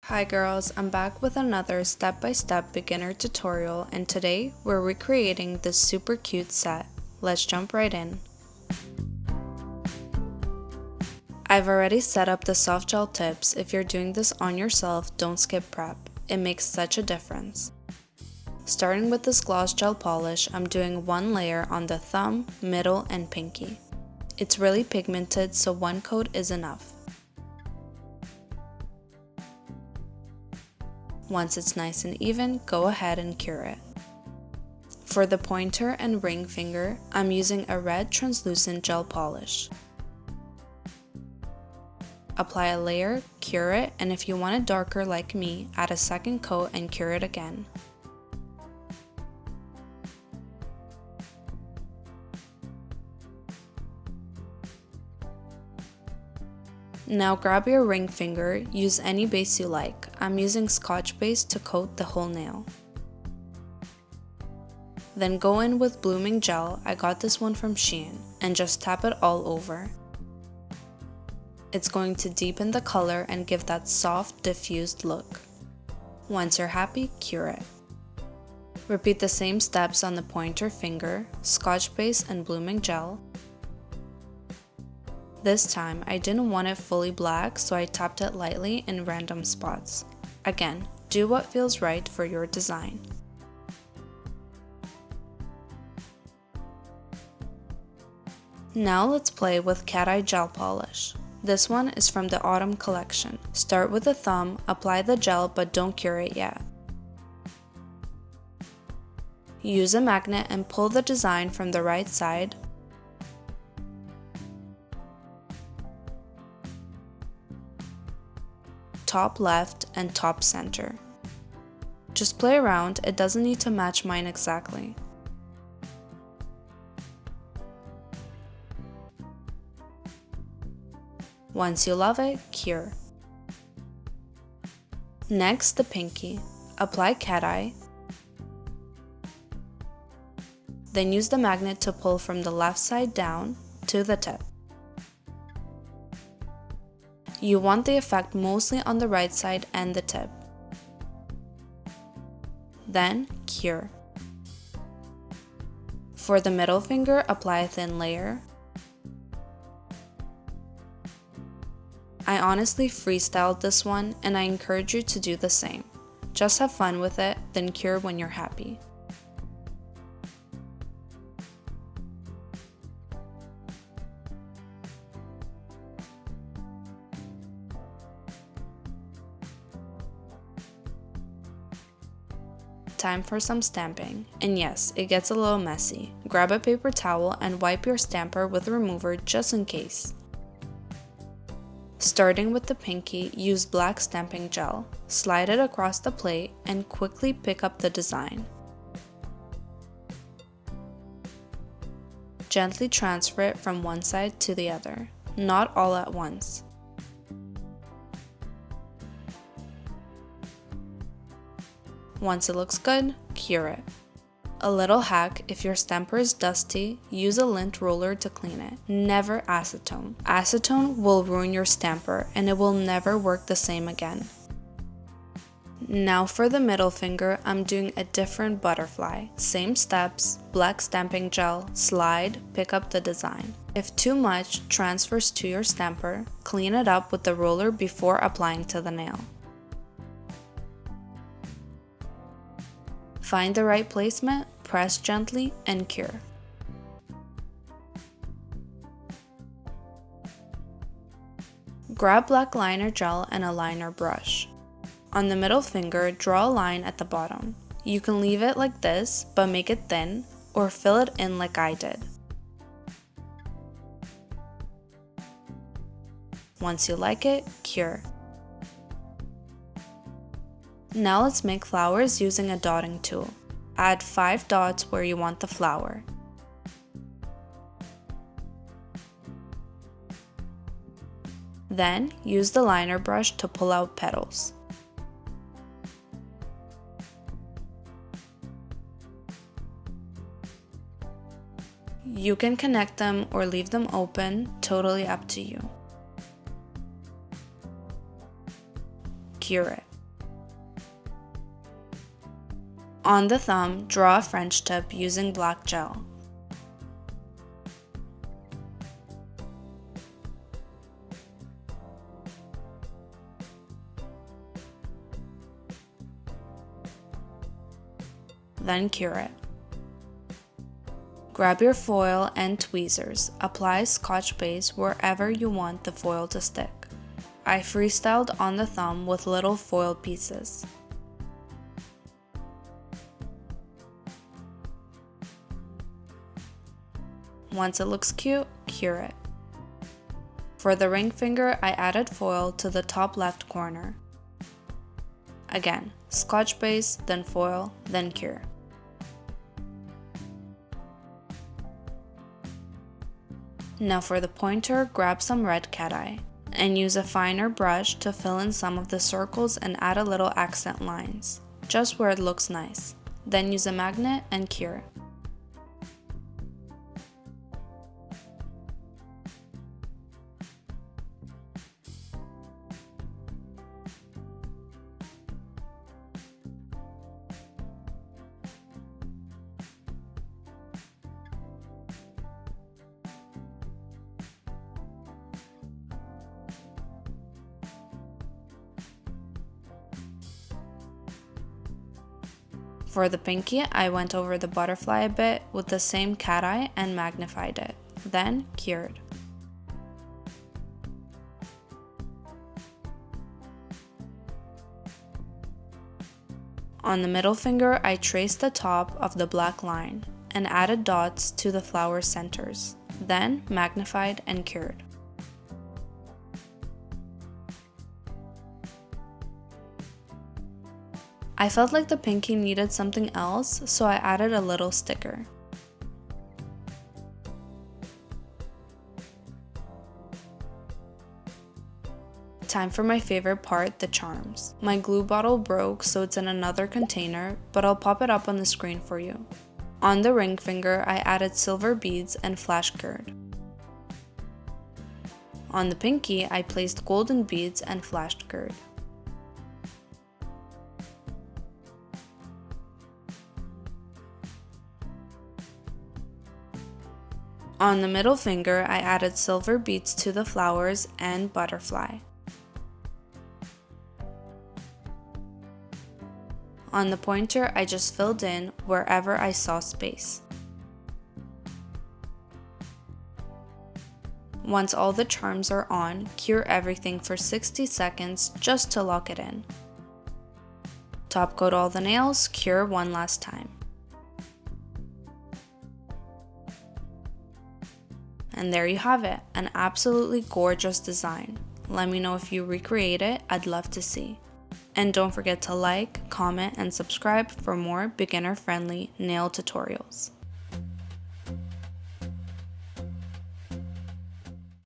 Hi girls, I'm back with another step-by-step beginner tutorial, and today we're recreating this super cute set. Let's jump right in. I've already set up the soft gel tips. If you're doing this on yourself, don't skip prep. It makes such a difference. Starting with this gloss gel polish, I'm doing one layer on the thumb, middle, and pinky. It's really pigmented, so one coat is enough. Once it's nice and even, go ahead and cure it. For the pointer and ring finger, I'm using a red translucent gel polish. Apply a layer, cure it, and if you want it darker like me, add a second coat and cure it again. Now grab your ring finger, use any base you like. I'm using Scotch base to coat the whole nail. Then go in with blooming gel, I got this one from Shein, and just tap it all over. It's going to deepen the color and give that soft, diffused look. Once you're happy, cure it. Repeat the same steps on the pointer finger, Scotch base and blooming gel. This time, I didn't want it fully black, so I tapped it lightly in random spots. Again, do what feels right for your design. Now let's play with cat eye gel polish. This one is from the autumn collection. Start with the thumb, apply the gel but don't cure it yet. Use a magnet and pull the design from the right side. Top left and top center. Just play around, it doesn't need to match mine exactly. Once you love it, cure. Next, the pinky. Apply cat eye. Then use the magnet to pull from the left side down to the tip. You want the effect mostly on the right side and the tip. Then, cure. For the middle finger, apply a thin layer. I honestly freestyled this one, and I encourage you to do the same. Just have fun with it, then cure when you're happy. Time for some stamping. And yes, it gets a little messy. Grab a paper towel and wipe your stamper with a remover just in case. Starting with the pinky, use black stamping gel. Slide it across the plate and quickly pick up the design. Gently transfer it from one side to the other, not all at once. Once it looks good, cure it. A little hack, if your stamper is dusty, use a lint roller to clean it. Never acetone. Acetone will ruin your stamper and it will never work the same again. Now for the middle finger, I'm doing a different butterfly. Same steps, black stamping gel, slide, pick up the design. If too much transfers to your stamper, clean it up with the roller before applying to the nail. Find the right placement, press gently, and cure. Grab black liner gel and a liner brush. On the middle finger, draw a line at the bottom. You can leave it like this, but make it thin, or fill it in like I did. Once you like it, cure. Now let's make flowers using a dotting tool. Add 5 dots where you want the flower. Then use the liner brush to pull out petals. You can connect them or leave them open, totally up to you. Cure it. On the thumb, draw a French tip using black gel. Then cure it. Grab your foil and tweezers. Apply Scotch base wherever you want the foil to stick. I freestyled on the thumb with little foil pieces. Once it looks cute, cure it. For the ring finger, I added foil to the top left corner. Again, Scotch base, then foil, then cure. Now for the pointer, grab some red cat eye and use a finer brush to fill in some of the circles and add a little accent lines, just where it looks nice. Then use a magnet and cure. For the pinky, I went over the butterfly a bit with the same cat eye and magnified it, then cured. On the middle finger, I traced the top of the black line and added dots to the flower centers, then magnified and cured. I felt like the pinky needed something else, so I added a little sticker. Time for my favorite part, the charms. My glue bottle broke, so it's in another container, but I'll pop it up on the screen for you. On the ring finger, I added silver beads and flash gourd. On the pinky, I placed golden beads and flashed gourd. On the middle finger, I added silver beads to the flowers and butterfly. On the pointer, I just filled in wherever I saw space. Once all the charms are on, cure everything for 60 seconds just to lock it in. Top coat all the nails, cure one last time. And there you have it, an absolutely gorgeous design. Let me know if you recreate it, I'd love to see. And don't forget to like, comment, and subscribe for more beginner-friendly nail tutorials.